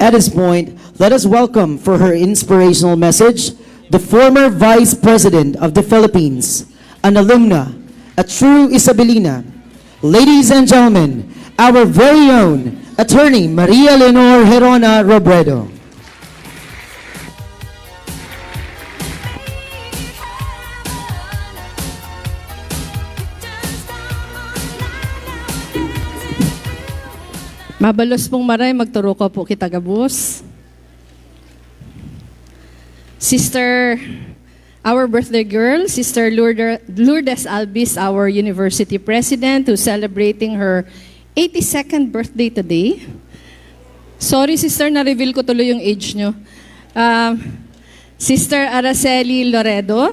At this point, let us welcome for her inspirational message, the former Vice President of the Philippines, an alumna, a true Isabelina. Ladies and gentlemen, our very own Attorney Maria Leonor Herona Robredo. Mabalos pong maray, magturo ko po kita gabus. Sister, our birthday girl, Sister Lourdes Albis, our university president, who's celebrating her 82nd birthday today. Sorry, sister, na-reveal ko tuloy yung age nyo. Sister Araceli Loredo,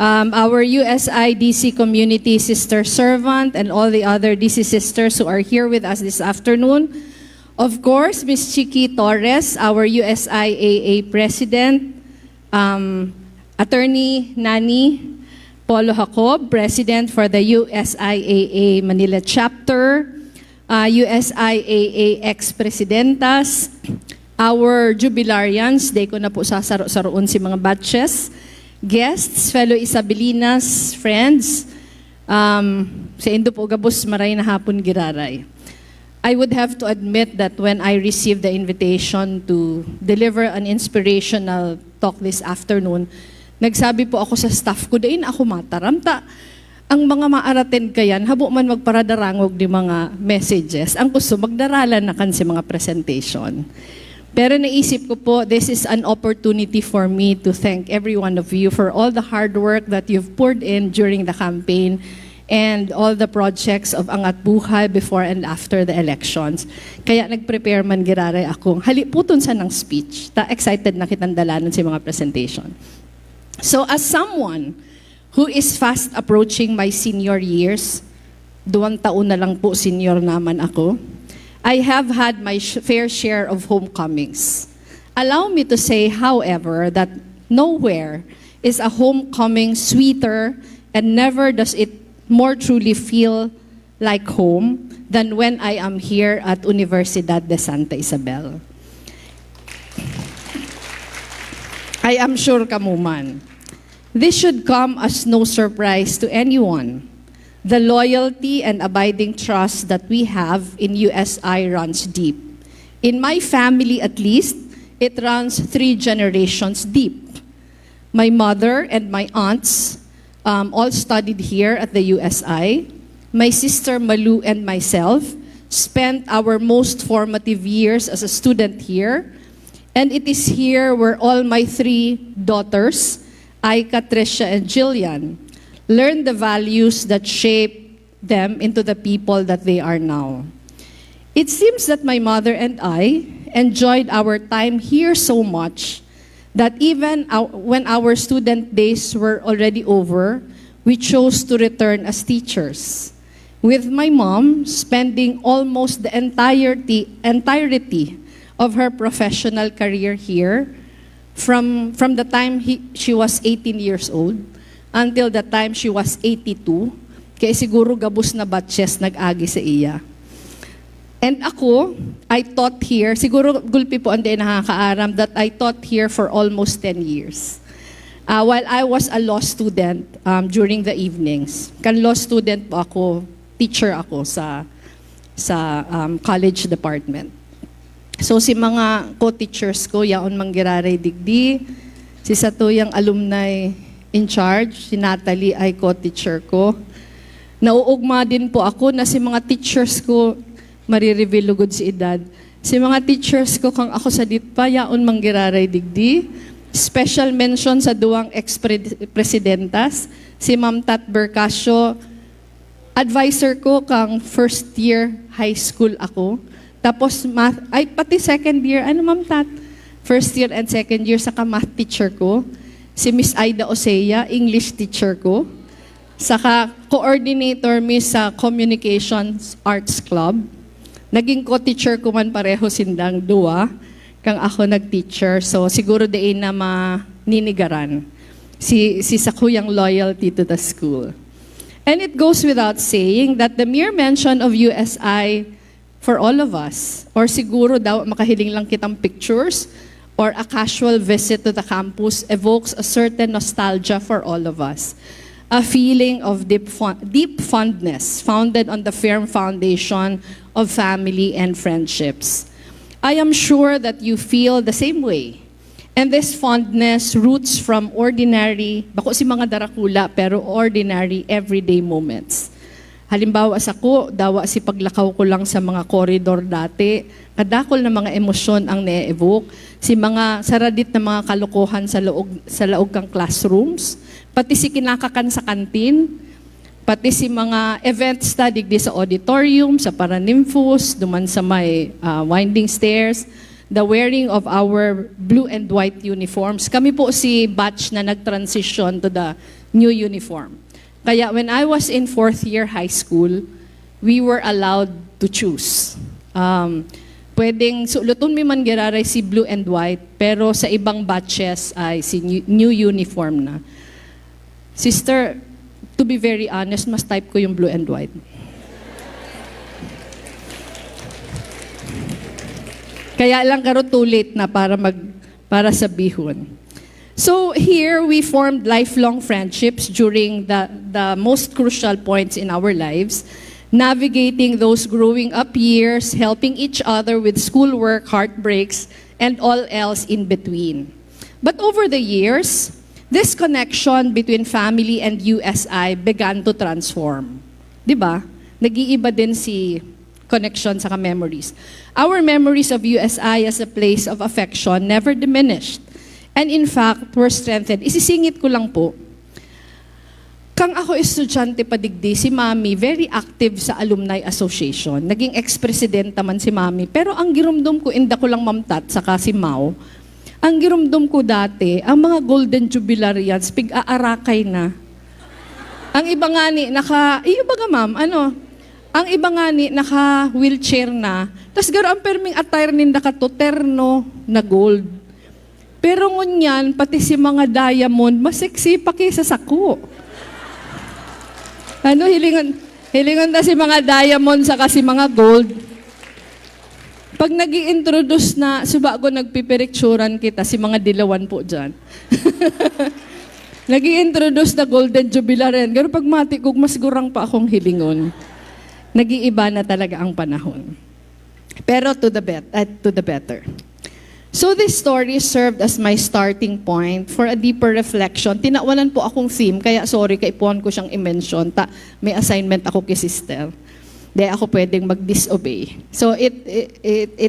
our USI DC community sister servant, and all the other DC sisters who are here with us this afternoon. Of course, Ms. Chiqui Torres, our USIAA president, Attorney Nani Polo Jacob, president for the USIAA Manila chapter, USIAA ex-presidentas, our jubilarians, day ko na po sasaro-saroon si mga batches, guests, fellow Isabelinas, friends, sa Indo po gabos maray na hapon giraray. I would have to admit that when I received the invitation to deliver an inspirational talk this afternoon, nagsabi po ako sa staff ko, dain ako mataramta. Ang mga maaraten kayan, habo man magparadarangog di mga messages, ang gusto magdaralan na kan si mga presentation. Pero naisip ko po, this is an opportunity for me to thank every one of you for all the hard work that you've poured in during the campaign and all the projects of Angat Buhay before and after the elections. Kaya nag-prepare man giraray akong haliputon sa ng speech. Excited na kitang dalanan si mga presentation. So as someone who is fast approaching my senior years, 2 taon na lang po senior naman ako, I have had my fair share of homecomings. Allow me to say, however, that nowhere is a homecoming sweeter and never does it more truly feel like home than when I am here at Universidad de Santa Isabel. I am sure kamuman. This should come as no surprise to anyone. The loyalty and abiding trust that we have in USI runs deep. In my family, at least, it runs 3 generations deep. My mother and my aunts all studied here at the USI. My sister Malu and myself spent our most formative years as a student here. And it is here where all my 3 daughters, Aika, Tricia, and Jillian, learn the values that shape them into the people that they are now. It seems that my mother and I enjoyed our time here so much that even when our student days were already over, we chose to return as teachers. With my mom spending almost the entirety of her professional career here, from the time she was 18 years old, until the time she was 82, kaya siguro gabos na batches nag-agi sa iya. And ako, I taught here, siguro gulpi po ang day nakakaaram, that I taught here for almost 10 years. While I was a law student during the evenings. Kan law student po ako, teacher ako sa college department. So si mga co-teachers ko, yaon manggiraray digdi, si Satuyang alumni in charge, si Natalie ay co-teacher ko. Nauugma din po ako na si mga teachers ko, marireveal lugod si edad, si mga teachers ko kang ako sa ditpa, yaon manggiraray digdi. Special mention sa 2 ex-presidentas, si Ma'am Tat Bercasio, advisor ko kang first year high school ako. Tapos math, ay pati second year, ano Ma'am Tat? First year and second year saka math teacher ko. Si Miss Aida Osea, English teacher ko. Saka coordinator mi sa Communications Arts Club. Naging co-teacher ko man pareho sindang 2, kang ako nag-teacher. So siguro diin na maninigaran si Sakuyang loyalty to the school. And it goes without saying that the mere mention of USI for all of us. Or siguro daw makahiling lang kitang pictures or a casual visit to the campus evokes a certain nostalgia for all of us. A feeling of deep fondness founded on the firm foundation of family and friendships. I am sure that you feel the same way. And this fondness roots from ordinary, bako si mga darakula, pero ordinary everyday moments. Halimbawa sa ko, dawa si paglakaw ko lang sa mga koridor dati, kadakol na mga emosyon ang na-evoke, si mga saradit na mga kalokohan sa laog kang classrooms, pati si kinakakan sa kantin, pati si mga event study di sa auditorium, sa Paranymphos, duman sa may winding stairs, the wearing of our blue and white uniforms. Kami po si batch na nag-transition to the new uniform. Kaya when I was in 4th year high school, we were allowed to choose. Pwedeng suluton mi man giraray si blue and white, pero sa ibang batches ay si new uniform na. Sister, to be very honest, mas type ko yung blue and white. Kaya lang karo too late na para sabihon. So here we formed lifelong friendships during the most crucial points in our lives, navigating those growing up years, helping each other with schoolwork, heartbreaks, and all else in between. But over the years, this connection between family and USI began to transform. Diba? Nag-iiba din si connection sa memories. Our memories of USI as a place of affection never diminished. And in fact, were strengthened. Isisingit ko lang po. Kang ako estudyante padigdi, si Mami, very active sa Alumni Association. Naging ex-presidenta man si Mami. Pero ang girumdum ko, inda ko lang mamtat, saka si Mau, ang girumdum ko dati, ang mga golden jubilarians, pig-aarakay na. Ang iba nga ni, iyo ba nga ma'am, ang iba nga ni, naka-wheelchair na. Tapos garo ang perming attire ninda ka to, terno na gold. Pero ngunyan, pati si mga diamond, mas sexy pa kaysa sako. Hilingan na si mga diamond saka si mga gold. Pag nag-i-introduce na, subago nagpipirekturan kita, si mga dilawan po dyan. Nag-i-introduce na golden jubilarian. Pero pag mati ko, mas gurang pa akong hilingon. Nag-iiba na talaga ang panahon. Pero to the better. So this story served as my starting point for a deeper reflection. Tinawalan po akong theme, kaya sorry, kaipuan ko siyang i-mention. May assignment ako kay sister. Di ako pwedeng mag-disobey. So it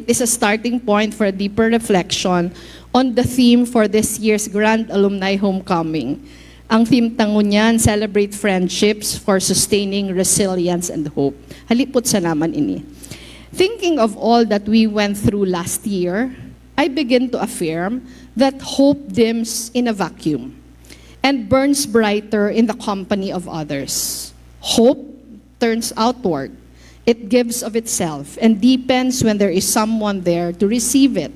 is a starting point for a deeper reflection on the theme for this year's Grand Alumni Homecoming. Ang theme tango niyan, Celebrate Friendships for Sustaining Resilience and Hope. Halipot sa naman ini. Thinking of all that we went through last year, I begin to affirm that hope dims in a vacuum and burns brighter in the company of others. Hope turns outward. It gives of itself and deepens when there is someone there to receive it.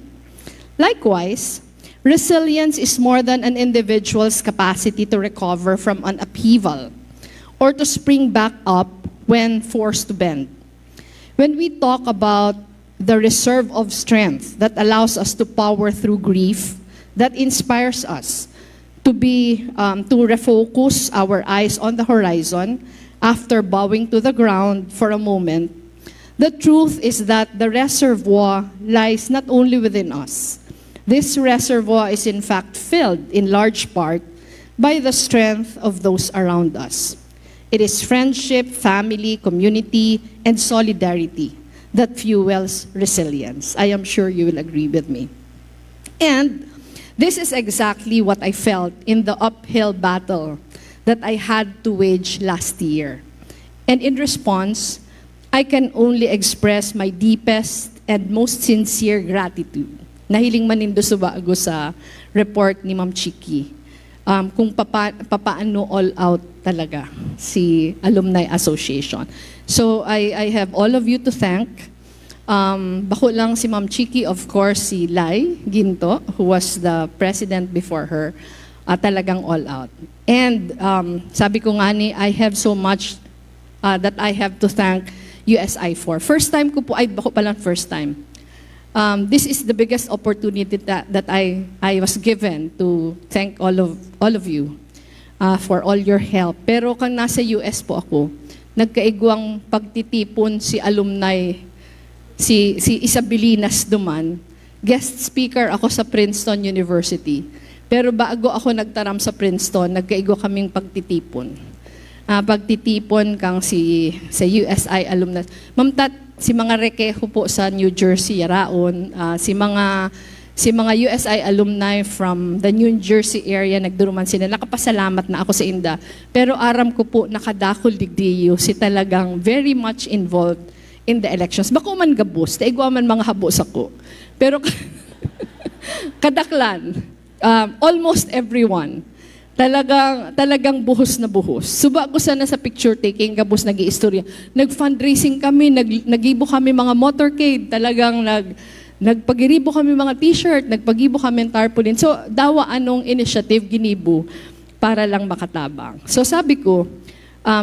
Likewise, resilience is more than an individual's capacity to recover from an upheaval or to spring back up when forced to bend. When we talk about the reserve of strength that allows us to power through grief, that inspires us to refocus our eyes on the horizon after bowing to the ground for a moment. The truth is that the reservoir lies not only within us. This reservoir is in fact filled in large part by the strength of those around us. It is friendship, family, community, and solidarity that fuels resilience. I am sure you will agree with me. And this is exactly what I felt in the uphill battle that I had to wage last year. And in response, I can only express my deepest and most sincere gratitude. Nahiling manindo subago sa report ni Ma'am Chiki. Kung papaano all out talaga si Alumni Association. So I have all of you to thank. Bako lang si Ma'am Chiki, of course, si Lai Ginto, who was the president before her, talagang all out. And sabi ko nga ni, I have so much that I have to thank USI 4. First time ko po, ay bako palang first time. This is the biggest opportunity that I was given to thank all of you for all your help. Pero kung nasa US po ako, nagkaigwang pagtitipon si alumni, si Isabelinas duman. Guest speaker ako sa Princeton University. Pero bago ako nagtaram sa Princeton, nagkaigwa kaming pagtitipon. Pagtitipon kang sa USI alumni. Ma'am Tat, si mga rekeho po sa New Jersey, yaraon, si mga USI alumni from the New Jersey area, nagduruman sila. Nakapasalamat na ako sa inda. Pero aram ko po, nakadakol digdiyo, si talagang very much involved in the elections. Bako man gabos, taigwa man mga habos ako. Pero kadaklan, almost everyone, talagang buhos na buhos. Suba ko sana sa picture taking, gabos nag-iistorya. Nag-fundraising kami, nagibo kami mga motorcade, talagang nagpagiribo kami mga t-shirt, nagpagibo kami ng tarpaulin. So, dawa anong initiative ginibo para lang makatabang. So, sabi ko,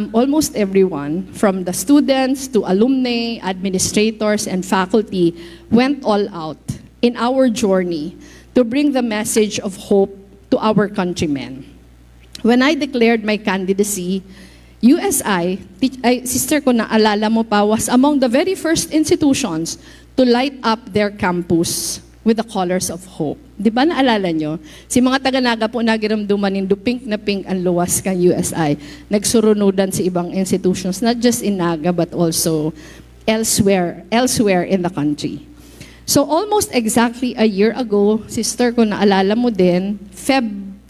almost everyone, from the students to alumni, administrators, and faculty, went all out in our journey to bring the message of hope to our countrymen. When I declared my candidacy, USI, sister ko na alala mo pa, was among the very first institutions to light up their campus with the colors of hope. Di ba naalala nyo? Si mga taga-naga po nagiramduman in pink na pink ang luwas kang USI. Nagsurunudan sa ibang institutions, not just in Naga but also elsewhere in the country. So almost exactly a year ago, sister ko naalala mo din,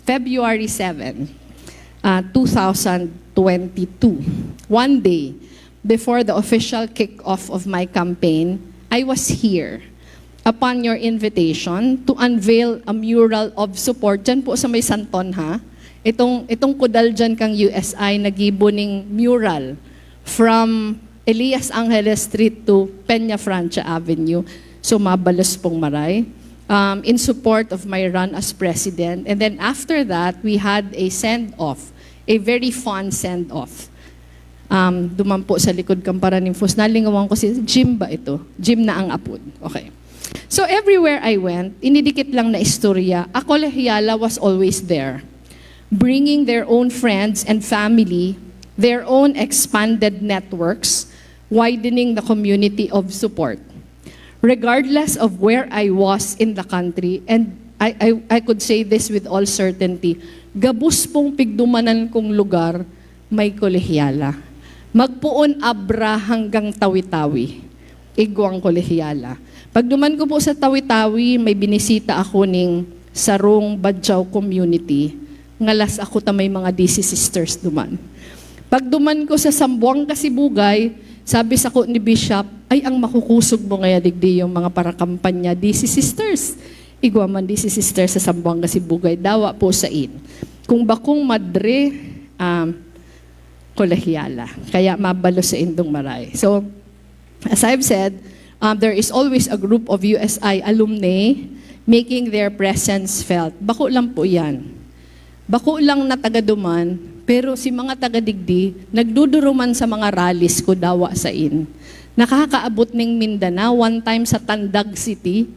February 7, 2022, one day before the official kick-off of my campaign, I was here upon your invitation to unveil a mural of support. Diyan po sa may Santon, ha? Itong kudal dyan kang USI, nagibo ning mural from Elias Angeles Street to Peña Francia Avenue. So mabalos pong maray. In support of my run as president. And then after that, we had a send-off, a very fun send-off. Duman po sa likod kampara ng Fus. Nalingawan ko si Jim ba ito? Jim na ang apod. Okay. So everywhere I went, inidikit lang na istorya, a kolehiyala was always there, bringing their own friends and family, their own expanded networks, widening the community of support. Regardless of where I was in the country, and I could say this with all certainty, gabus pong pigdumanan kong lugar, may kolehiyala. Magpuon abra hanggang Tawi-Tawi, igwang kolehiyala. Pag duman ko po sa Tawi-Tawi, may binisita ako ning Sarong Badjaw community, ngalas ako ta may mga DC sisters duman. Pag duman ko sa Sambuang Kasibugay, sabi sa ko ni Bishop, ay ang makukusog mo ngaya digdi yung mga para kampanya DC sisters. Igwa man DC sisters sa Sambuang Kasibugay, dawa po sa in. Kung bakong madre, kolehiyala. Kaya mabalo sa indong maray. So, as I've said, there is always a group of USI alumni making their presence felt. Bako lang po yan. Bako lang na taga-duman, pero si mga taga-digdi, nagduduruman sa mga rallies ko dawa sa in. Nakakaabot ng Mindanao, one time sa Tandag City,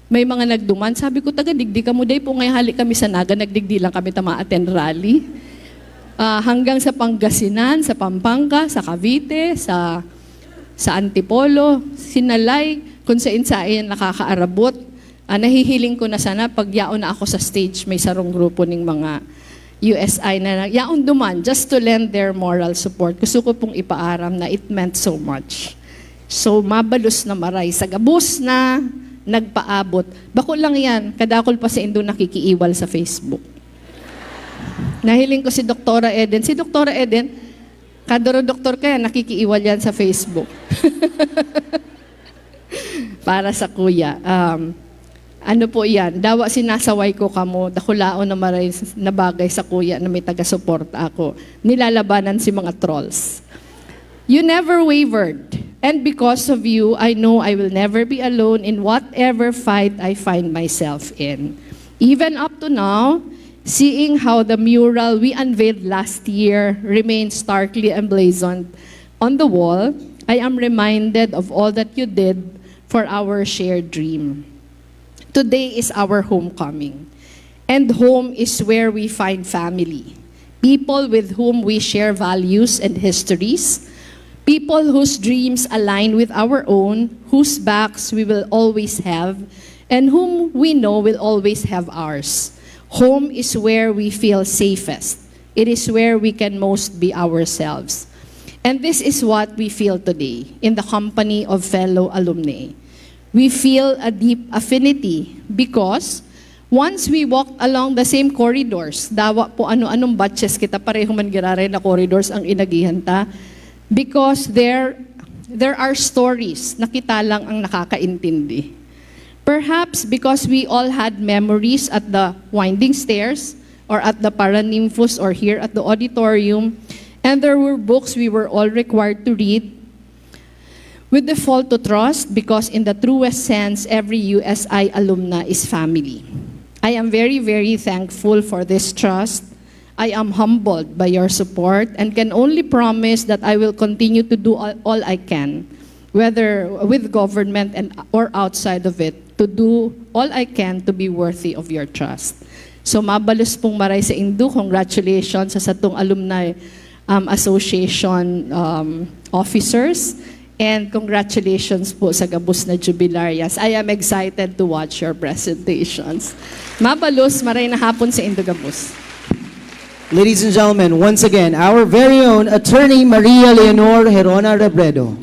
may mga nagduman. Sabi ko, taga-digdi ka mo, day po ngayon halik kami sa Naga, nagdigdi lang kami tama-attend rally. Hanggang sa Pangasinan, sa Pampanga, sa Cavite, sa Antipolo, Sinalay, kung saan nakakaarabot. Nahihiling ko na sana, pag yaon na ako sa stage, may sarong grupo ng mga USI na yaon duman, just to lend their moral support. Gusto ko pong ipaaram na it meant so much. So, mabalos na maray. Sa gabos na nagpaabot. Bako lang yan, kadakol pa sa Indo nakikiiwal sa Facebook. Nahiling ko si Dr. Eden. Si Dr. Eden, kadoro-doktor kaya, nakikiiwal yan sa Facebook. Para sa kuya. Ano po yan? Dawa sinasaway ko kamo, dakulaon na maray na bagay sa kuya na may taga-suporta ako. Nilalabanan si mga trolls. You never wavered. And because of you, I know I will never be alone in whatever fight I find myself in. Even up to now, seeing how the mural we unveiled last year remains starkly emblazoned on the wall, I am reminded of all that you did for our shared dream. Today is our homecoming. And home is where we find family. People with whom we share values and histories. People whose dreams align with our own, whose backs we will always have, and whom we know will always have ours. Home is where we feel safest. It is where we can most be ourselves. And this is what we feel today in the company of fellow alumni. We feel a deep affinity because once we walked along the same corridors, dawa po ano-anong batches kita pareho man giraray na corridors ang inagihanta, because there are stories na kita lang ang nakakaintindi. Perhaps because we all had memories at the winding stairs or at the Paranymphos or here at the auditorium, and there were books we were all required to read. We default to trust because in the truest sense, every USI alumna is family. I am very, very thankful for this trust. I am humbled by your support and can only promise that I will continue to do all I can, whether with government or outside of it, to do all I can to be worthy of your trust. So mabalus pong maray sa Indu, congratulations sa satong alumni association officers, and congratulations po sa gabus na jubilarias. I am excited to watch your presentations. Mabalus, maray na hapon sa Indu gabus. Ladies and gentlemen, once again, our very own Attorney Maria Leonor Herona Robredo.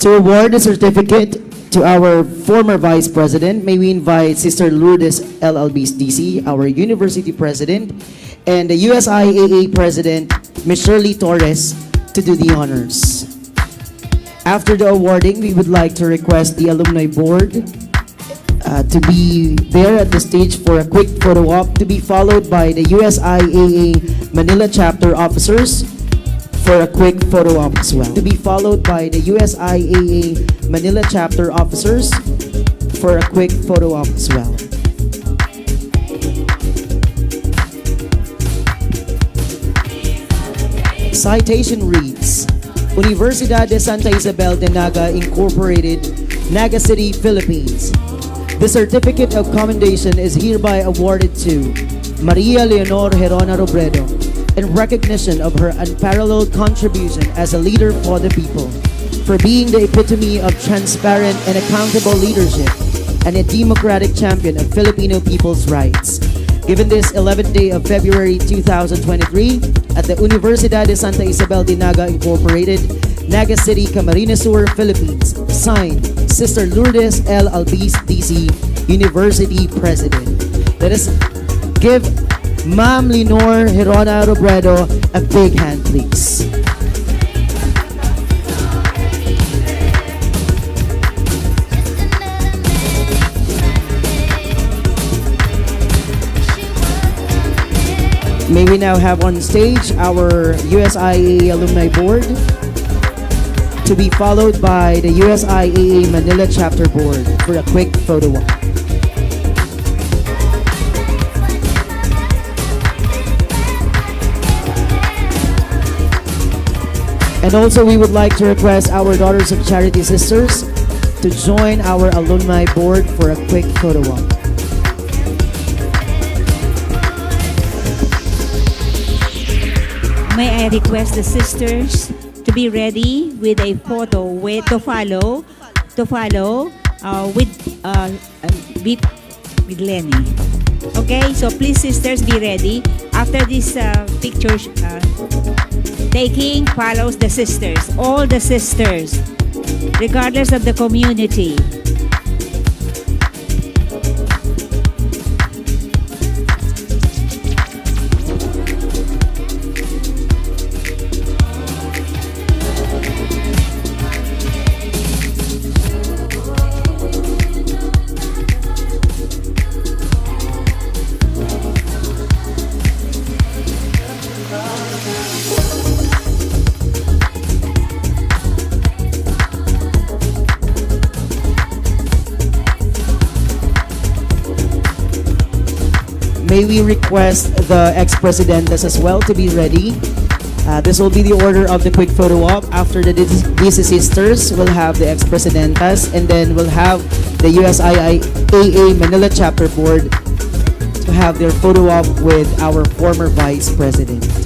To award the certificate to our former Vice President, may we invite Sister Lourdes LLB's DC, our University President, and the USIAA President, Ms. Shirley Torres, to do the honors. After the awarding, we would like to request the Alumni Board to be there at the stage for a quick photo op, to be followed by the USIAA Manila Chapter officers for a quick photo op as well. To be followed by the USIAA Manila Chapter officers for a quick photo op as well. Citation reads, Universidad de Santa Isabel de Naga Incorporated, Naga City, Philippines. The certificate of commendation is hereby awarded to Maria Leonor Herona Robredo in recognition of her unparalleled contribution as a leader for the people, for being the epitome of transparent and accountable leadership and a democratic champion of Filipino people's rights. Given this 11th day of February 2023 at the Universidad de Santa Isabel de Naga Incorporated, Naga City, Camarines Sur, Philippines. Signed, Sister Lourdes L. Albiz, DC, University President. Let us give Ma'am Leonor Herona Robredo a big hand, please. May we now have on stage our USIAA Alumni Board, to be followed by the USIAA Manila Chapter Board for a quick photo op. And also we would like to request our Daughters of Charity Sisters to join our Alumni Board for a quick photo op. May I request the sisters to be ready with a photo to follow with Leni. Okay, so please sisters be ready. After this picture taking follows the sisters, all the sisters, regardless of the community. May we request the ex-presidentas as well to be ready This will be the order of the quick photo op. After the DC sisters, we'll have the ex-presidentas, and then we'll have the USIAA Manila Chapter Board to have their photo op with our former Vice President.